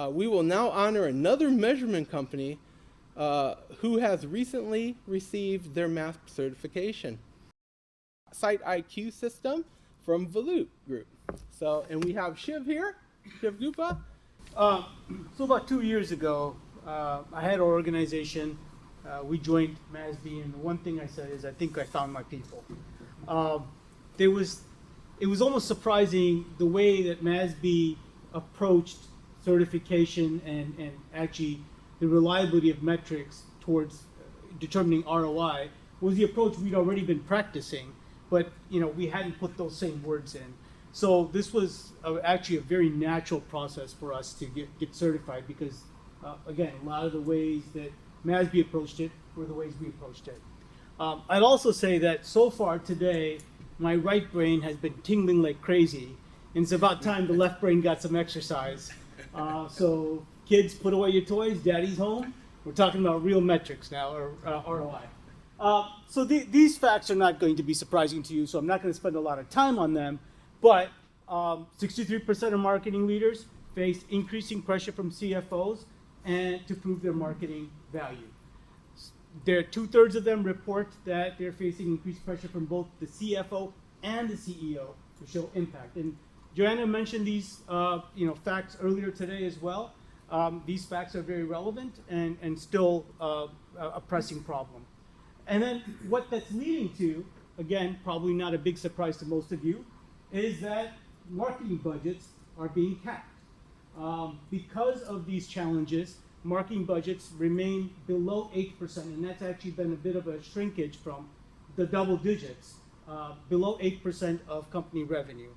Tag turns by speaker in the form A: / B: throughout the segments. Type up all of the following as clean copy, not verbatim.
A: We will now honor another measurement company who has recently received their MASB certification. SightIQ system from Volute Group. So, and we have Shiv here, Shiv Gupta.
B: So about 2 years ago, I had an organization. We joined MASB, and the one thing I said is, I think I found my people. It was almost surprising the way that MASB approached certification and actually the reliability of metrics towards determining ROI was the approach we'd already been practicing, but we hadn't put those same words in. So this was actually a very natural process for us to get certified because, again, a lot of the ways that MASB approached it were the ways we approached it. I'd also say that so far today, my right brain has been tingling like crazy, and it's about time the left brain got some exercise. So kids, put away your toys, daddy's home. We're talking about real metrics now, or ROI. So these facts are not going to be surprising to you, so I'm not going to spend a lot of time on them, but 63% of marketing leaders face increasing pressure from CFOs and to prove their marketing value. There, 2/3 of them report that they're facing increased pressure from both the CFO and the CEO to show impact. And Joanna mentioned these facts earlier today as well. These facts are very relevant and still a pressing problem. And then what that's leading to, again, probably not a big surprise to most of you, is that marketing budgets are being capped. Because of these challenges, marketing budgets remain below 8%, and that's actually been a bit of a shrinkage from the double digits, below 8% of company revenue.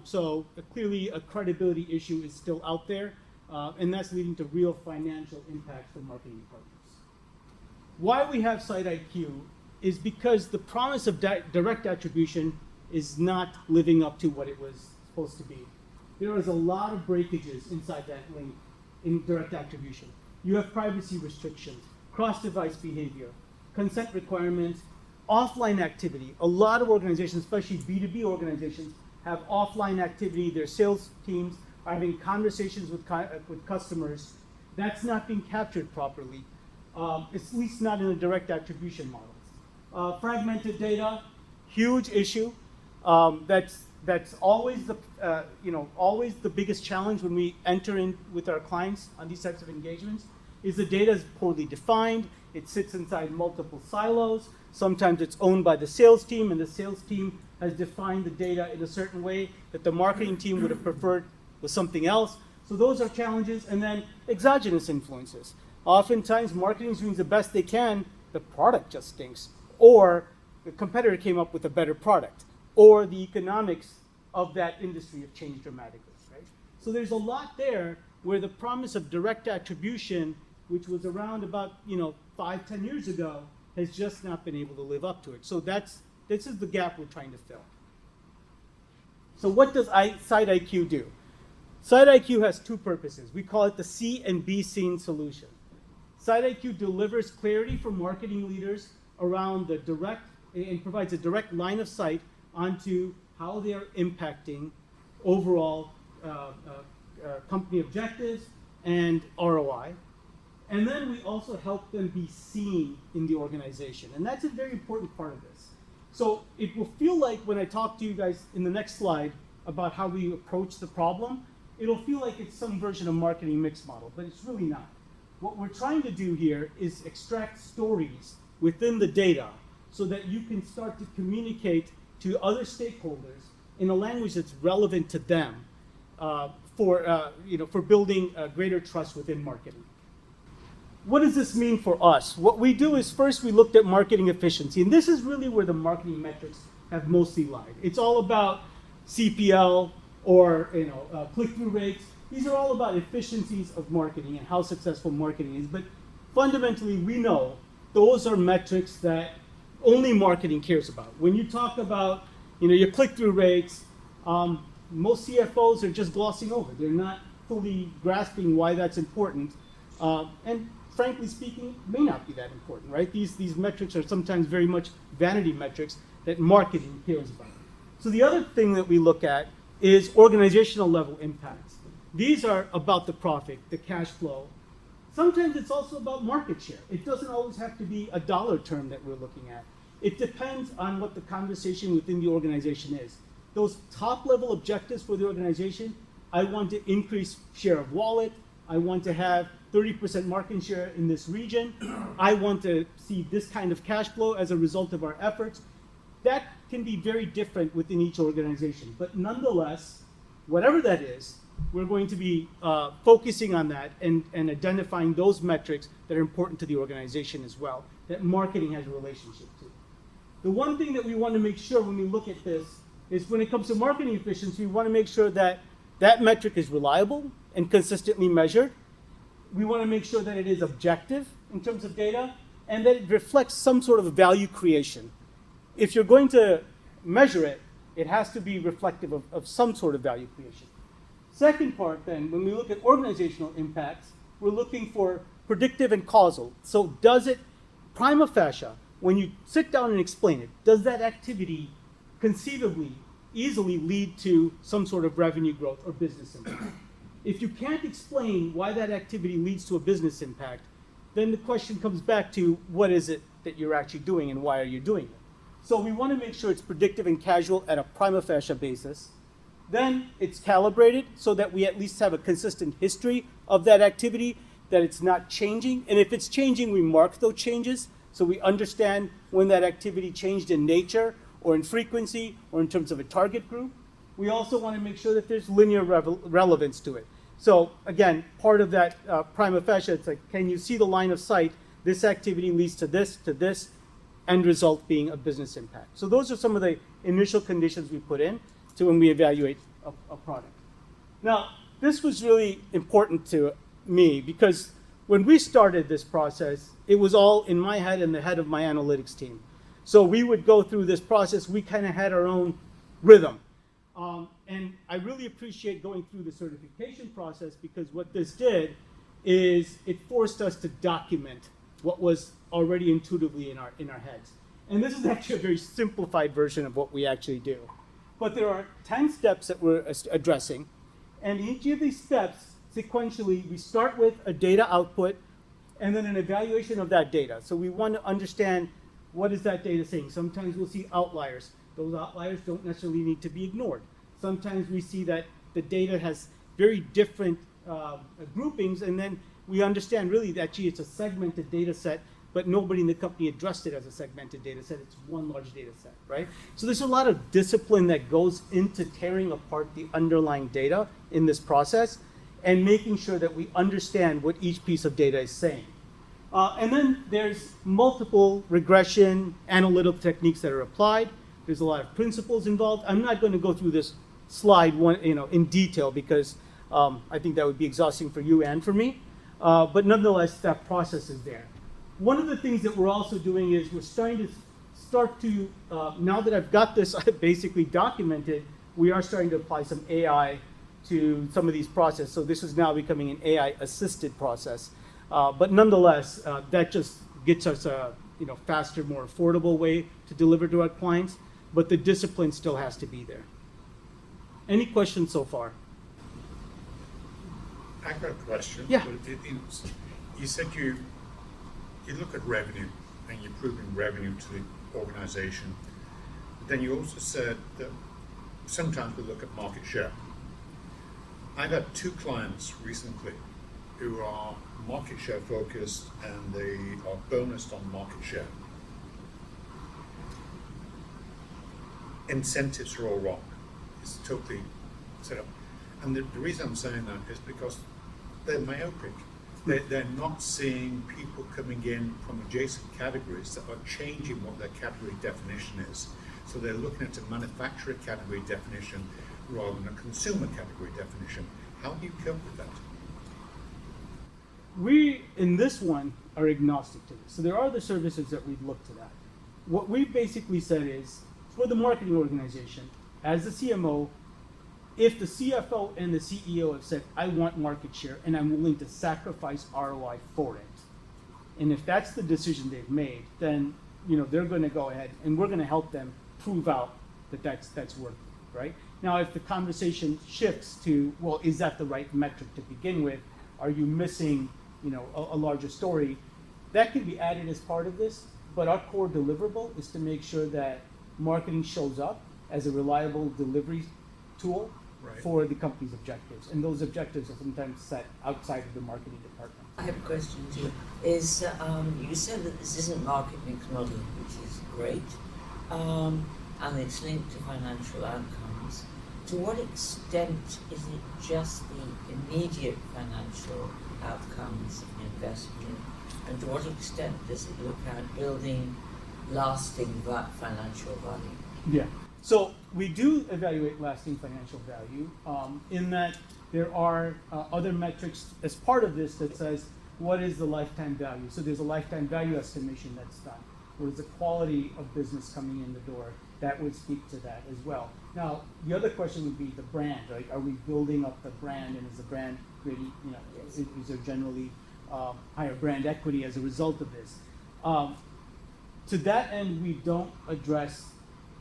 B: So clearly a credibility issue is still out there, and that's leading to real financial impacts for marketing departments. Why we have SightIQ is because the promise of direct attribution is not living up to what it was supposed to be. There is a lot of breakages inside that link in direct attribution. You have privacy restrictions, cross-device behavior, consent requirements, offline activity. A lot of organizations, especially B2B organizations, have offline activity. Their sales teams are having conversations with customers. That's not being captured properly, at least not in the direct attribution models. Fragmented data, huge issue. That's always the biggest challenge when we enter in with our clients on these types of engagements. Is the data is poorly defined. It sits inside multiple silos. Sometimes it's owned by the sales team, and the sales team has defined the data in a certain way that the marketing team would have preferred was something else. So those are challenges. And then exogenous influences. Oftentimes, marketing is doing the best they can. The product just stinks, or the competitor came up with a better product, or the economics of that industry have changed dramatically, right? So there's a lot there where the promise of direct attribution, which was around about 5-10 years ago, has just not been able to live up to it. So this is the gap we're trying to fill. So what does SightIQ do? SightIQ has two purposes. We call it the C and B scene solution. SightIQ delivers clarity for marketing leaders around the direct, and provides a direct line of sight onto how they are impacting overall company objectives and ROI. And then we also help them be seen in the organization. And that's a very important part of this. So it will feel like when I talk to you guys in the next slide about how we approach the problem, it'll feel like it's some version of marketing mix model, but it's really not. What we're trying to do here is extract stories within the data so that you can start to communicate to other stakeholders in a language that's relevant to them for building greater trust within marketing. What does this mean for us? What we do is first we looked at marketing efficiency, and this is really where the marketing metrics have mostly lied. It's all about CPL or click-through rates. These are all about efficiencies of marketing and how successful marketing is. But fundamentally, we know those are metrics that only marketing cares about. When you talk about your click-through rates, most CFOs are just glossing over. They're not fully grasping why that's important. And frankly speaking, may not be that important, right? These metrics are sometimes very much vanity metrics that marketing cares about. So the other thing that we look at is organizational level impacts. These are about the profit, the cash flow. Sometimes it's also about market share. It doesn't always have to be a dollar term that we're looking at. It depends on what the conversation within the organization is. Those top-level objectives for the organization, I want to increase share of wallet. I want to have 30% market share in this region. I want to see this kind of cash flow as a result of our efforts. That can be very different within each organization. But nonetheless, whatever that is, we're going to be focusing on that and identifying those metrics that are important to the organization as well, that marketing has a relationship to. The one thing that we want to make sure when we look at this is when it comes to marketing efficiency, we want to make sure that that metric is reliable and consistently measured. We want to make sure that it is objective in terms of data and that it reflects some sort of value creation. If you're going to measure it, it has to be reflective of some sort of value creation. Second part then, when we look at organizational impacts, we're looking for predictive and causal. So does it, prima facie, when you sit down and explain it, does that activity conceivably easily lead to some sort of revenue growth or business impact? If you can't explain why that activity leads to a business impact, then the question comes back to what is it that you're actually doing and why are you doing it? So we want to make sure it's predictive and causal at a prima facie basis. Then it's calibrated so that we at least have a consistent history of that activity, that it's not changing. And if it's changing, we mark those changes so we understand when that activity changed in nature or in frequency or in terms of a target group. We also want to make sure that there's linear relevance to it. So again, part of that prima facie, it's like, can you see the line of sight? This activity leads to this, end result being a business impact. So those are some of the initial conditions we put in to when we evaluate a product. Now, this was really important to me because when we started this process, it was all in my head and the head of my analytics team. So we would go through this process. We kind of had our own rhythm. And I really appreciate going through the certification process because what this did is it forced us to document what was already intuitively in our heads. And this is actually a very simplified version of what we actually do. But there are 10 steps that we're addressing. And each of these steps, sequentially, we start with a data output and then an evaluation of that data. So we want to understand what is that data saying. Sometimes we'll see outliers. Those outliers don't necessarily need to be ignored. Sometimes we see that the data has very different groupings, and then we understand really that, gee, it's a segmented data set, but nobody in the company addressed it as a segmented data set. It's one large data set, right? So there's a lot of discipline that goes into tearing apart the underlying data in this process and making sure that we understand what each piece of data is saying. And then there's multiple regression analytical techniques that are applied. There's a lot of principles involved. I'm not going to go through this slide in detail because I think that would be exhausting for you and for me. But nonetheless, that process is there. One of the things that we're also doing is we're starting to, now that I've got this basically documented, we are starting to apply some AI to some of these processes. So this is now becoming an AI-assisted process. But nonetheless, that just gets us a faster, more affordable way to deliver to our clients. But the discipline still has to be there. Any questions so far?
C: I've got a question.
B: Yeah.
C: You said you look at revenue and you're proving revenue to the organization. But then you also said that sometimes we look at market share. I've had 2 clients recently who are market share focused and they are bonused on market share. Incentives are all wrong. It's totally set up. And the reason I'm saying that is because they're myopic. They're not seeing people coming in from adjacent categories that are changing what their category definition is. So they're looking at a manufacturer category definition rather than a consumer category definition. How do you cope with that?
B: We, in this one, are agnostic to this. So there are the services that we've looked at. What we've basically said is, for the marketing organization, as the CMO, if the CFO and the CEO have said, I want market share and I'm willing to sacrifice ROI for it, and if that's the decision they've made, then they're going to go ahead and we're going to help them prove out that that's worth right? Now, if the conversation shifts to, well, is that the right metric to begin with? Are you missing, a larger story? That can be added as part of this, but our core deliverable is to make sure that marketing shows up as a reliable delivery tool
C: Right.
B: for the company's objectives. And those objectives are sometimes set outside of the marketing department.
D: I have a question to you. Is you said that this isn't market mix modeling, which is great, and it's linked to financial outcomes. To what extent is it just the immediate financial outcomes of an investment, and to what extent does it look at building lasting financial value?
B: Yeah. So we do evaluate lasting financial value in that there are other metrics as part of this that says what is the lifetime value. So there's a lifetime value estimation that's done. What is the quality of business coming in the door? That would speak to that as well. Now, the other question would be the brand, right? Are we building up the brand, and is the brand really, is there generally higher brand equity as a result of this? To that end, we don't address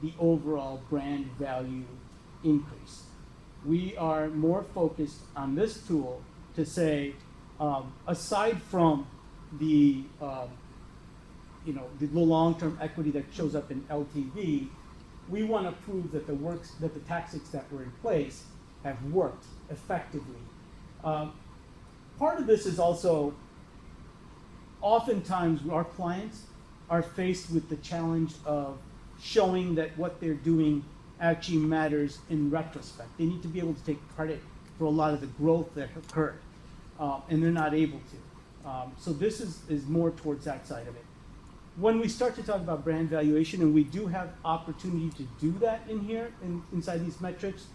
B: the overall brand value increase. We are more focused on this tool to say, aside from the long-term equity that shows up in LTV, we want to prove that the tactics that were in place have worked effectively. Part of this is also, oftentimes our clients are faced with the challenge of showing that what they're doing actually matters in retrospect. They need to be able to take credit for a lot of the growth that occurred, and they're not able to. So this is more towards that side of it. When we start to talk about brand valuation, and we do have opportunity to do that in here, inside these metrics,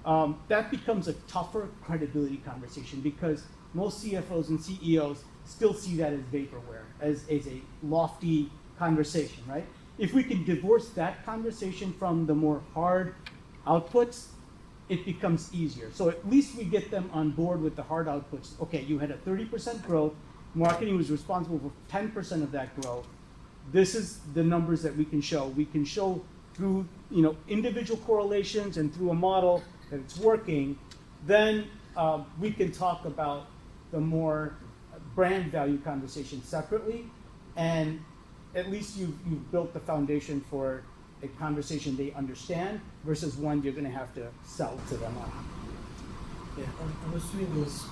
B: that becomes a tougher credibility conversation because most CFOs and CEOs still see that as vaporware, as a lofty conversation, right? If we can divorce that conversation from the more hard outputs, it becomes easier. So at least we get them on board with the hard outputs. Okay, you had a 30% growth, marketing was responsible for 10% of that growth. This is the numbers that we can show. We can show through individual correlations and through a model that it's working. Then we can talk about the more brand value conversation separately, and at least you've built the foundation for a conversation they understand versus one you're going to have to sell to them on.
E: Yeah, I'm assuming those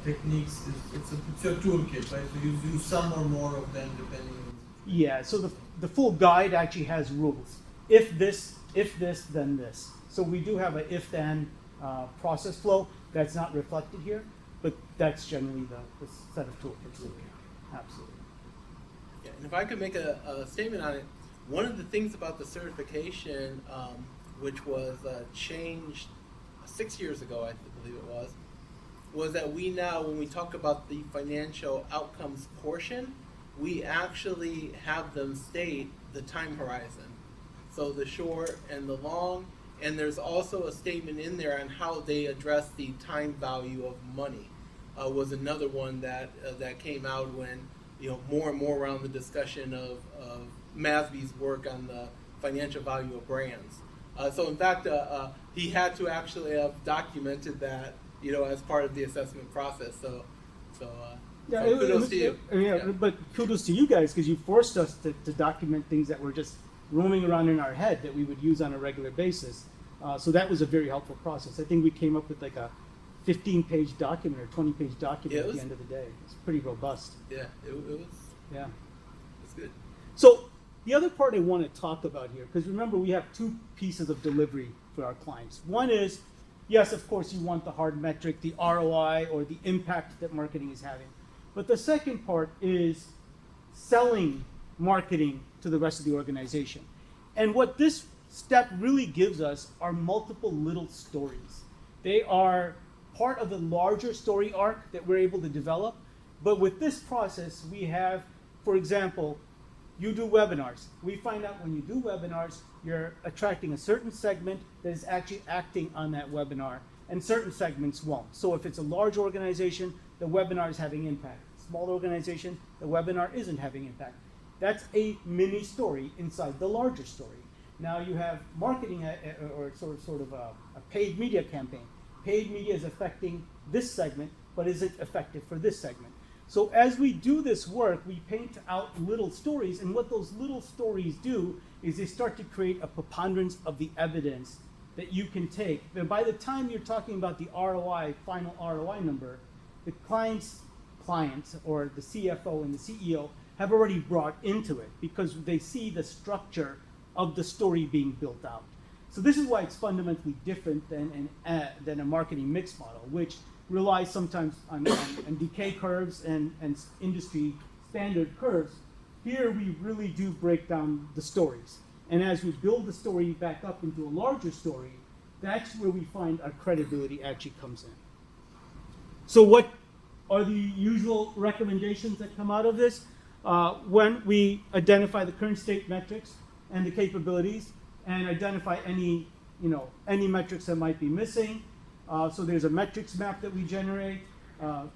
E: techniques, it's your toolkit, right? So you use some or more of them depending on.
B: Yeah, so the full guide actually has rules. If this, then this. So we do have a if-then process flow that's not reflected here, but that's generally the set of toolkits that we have. Absolutely.
A: Yeah, and if I could make a statement on it, one of the things about the certification, which was changed 6 years ago, I believe it was that we now, when we talk about the financial outcomes portion, we actually have them state the time horizon. So the short and the long, and there's also a statement in there on how they address the time value of money. Was another one that came out when more and more around the discussion of MASB's work on the financial value of brands. So in fact, he had to actually have documented that as part of the assessment process. So kudos to you.
B: Yeah, but kudos to you guys because you forced us to document things that were just roaming around in our head that we would use on a regular basis. So that was a very helpful process. I think we came up with like a 15-page document or 20-page document at the end of the day. It's pretty robust.
A: Yeah, it was.
B: Yeah,
A: It's good.
B: So the other part I want to talk about here, because remember we have two pieces of delivery for our clients. One is, yes, of course, you want the hard metric, the ROI or the impact that marketing is having. But the second part is selling marketing to the rest of the organization. And what this step really gives us are multiple little stories. They are part of the larger story arc that we're able to develop. But with this process, we have, for example, you do webinars. We find out when you do webinars, you're attracting a certain segment that is actually acting on that webinar, and certain segments won't. So if it's a large organization, the webinar is having impact. Small organization, the webinar isn't having impact. That's a mini story inside the larger story. Now you have marketing or sort of a paid media campaign. Paid media is affecting this segment, but is it effective for this segment? So as we do this work, we paint out little stories, and what those little stories do is they start to create a preponderance of the evidence that you can take. But by the time you're talking about the ROI, final ROI number, the clients or the CFO and the CEO have already brought into it because they see the structure of the story being built out. So this is why it's fundamentally different than a marketing mix model, which relies sometimes on decay curves and industry standard curves. Here we really do break down the stories. And as we build the story back up into a larger story, that's where we find our credibility actually comes in. So what are the usual recommendations that come out of this? When we identify the current state metrics and the capabilities and identify any metrics that might be missing. So there's a metrics map that we generate,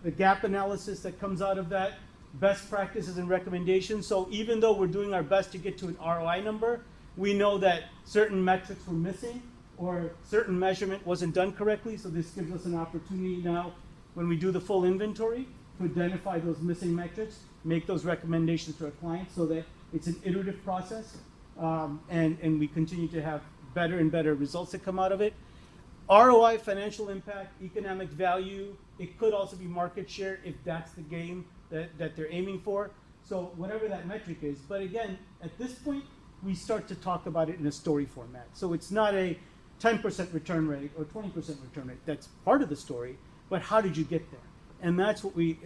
B: the gap analysis that comes out of that, best practices and recommendations. So even though we're doing our best to get to an ROI number, we know that certain metrics were missing or certain measurement wasn't done correctly. So this gives us an opportunity now when we do the full inventory to identify those missing metrics, make those recommendations to our clients so that it's an iterative process and we continue to have better and better results that come out of it. ROI, financial impact, economic value, it could also be market share if that's the game that they're aiming for. So whatever that metric is. But again, at this point, we start to talk about it in a story format. So it's not a 10% return rate or 20% return rate. That's part of the story, but how did you get there? And that's what we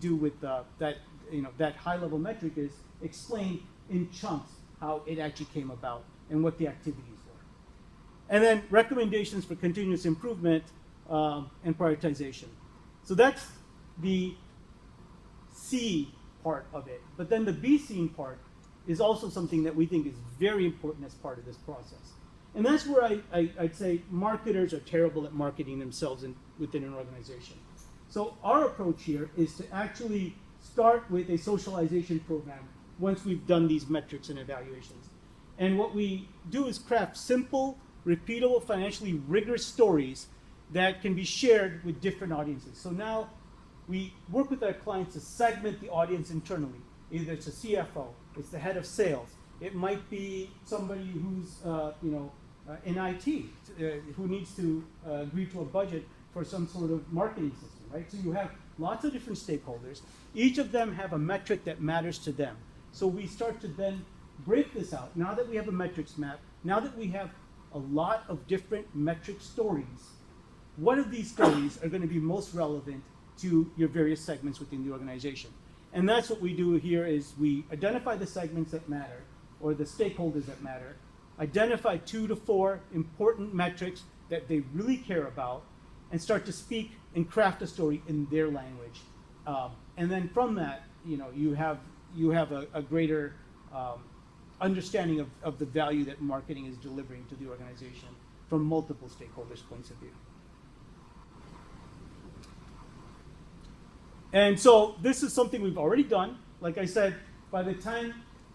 B: do with that high-level metric is explain in chunks how it actually came about and what the activities were. And then recommendations for continuous improvement and prioritization. So that's the C part of it. But then the B scene part is also something that we think is very important as part of this process. And that's where I'd say marketers are terrible at marketing themselves within an organization. So our approach here is to actually start with a socialization program once we've done these metrics and evaluations. And what we do is craft simple, repeatable, financially rigorous stories that can be shared with different audiences. So now we work with our clients to segment the audience internally. Either it's a CFO, it's the head of sales, it might be somebody who's in IT who needs to agree to a budget for some sort of marketing system, right? So you have lots of different stakeholders. Each of them have a metric that matters to them. So we start to then break this out. Now that we have a metrics map, now that we have a lot of different metric stories, what of these stories are going to be most relevant to your various segments within the organization? And that's what we do here is we identify the segments that matter or the stakeholders that matter, identify 2 to 4 important metrics that they really care about, and start to speak and craft a story in their language. And then from that, you have a greater understanding of the value that marketing is delivering to the organization from multiple stakeholders' points of view. And so this is something we've already done. Like I said, by the time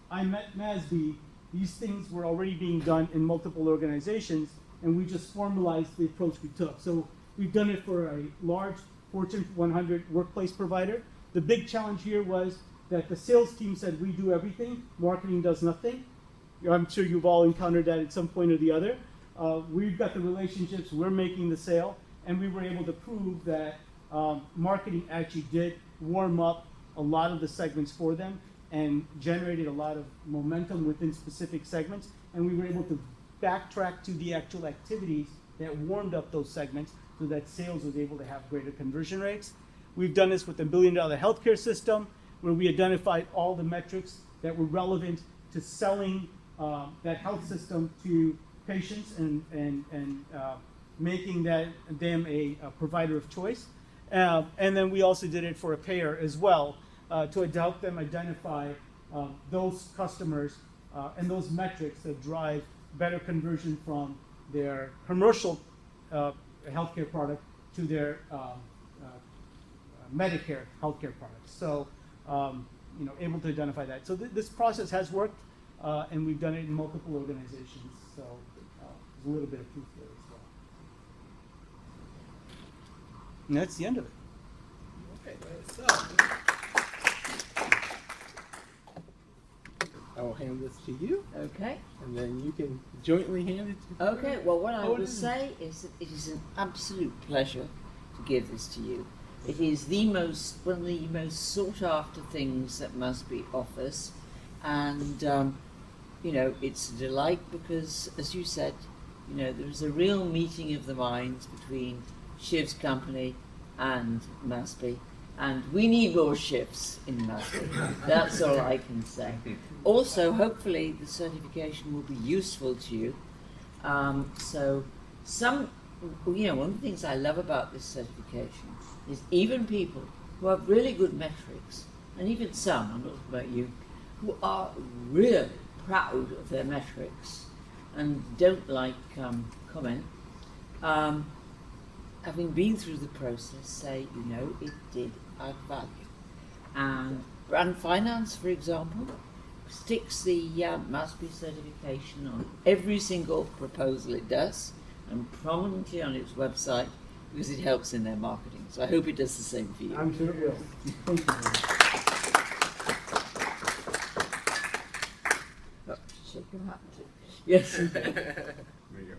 B: I met MASB, these things were already being done in multiple organizations, and we just formalized the approach we took. So we've done it for a large Fortune 100 workplace provider. The big challenge here was that the sales team said, we do everything, marketing does nothing. I'm sure you've all encountered that at some point or the other. We've got the relationships, we're making the sale, and we were able to prove that marketing actually did warm up a lot of the segments for them and generated a lot of momentum within specific segments, and we were able to backtrack to the actual activities that warmed up those segments so that sales was able to have greater conversion rates. We've done this with the $1 billion healthcare system, where we identified all the metrics that were relevant to selling that health system to patients and making them a provider of choice. And then we also did it for a payer as well to help them identify those customers and those metrics that drive better conversion from their commercial healthcare product to their Medicare healthcare products. So, able to identify that. So this process has worked. and we've done it in multiple organizations, so there's a little bit of proof there as well. And that's the end of it.
A: Okay, so I will hand this to you,
F: Okay.
A: and then you can jointly hand it to.
F: Okay. Well, what I
A: Oh, it
F: will
A: is.
F: say is that it is an absolute pleasure to give this to you. It is one of the most sought after things that MASB offers, and it's a delight because, as you said, there is a real meeting of the minds between Shiv's company and MASB, and we need more Shivs in MASB. That's all I can say. Also, hopefully, the certification will be useful to you. One of the things I love about this certification is even people who have really good metrics, and even some, I'm not talking about you, who are really proud of their metrics and don't like comment, having been through the process, say, it did add value. And brand finance, for example, sticks the MASB certification on every single proposal it does, and prominently on its website, because it helps in their marketing. So I hope it does the same for you.
B: I'm sure it will. Thank you very much.
F: Oh, shake your hand too. Yes.
A: There you go.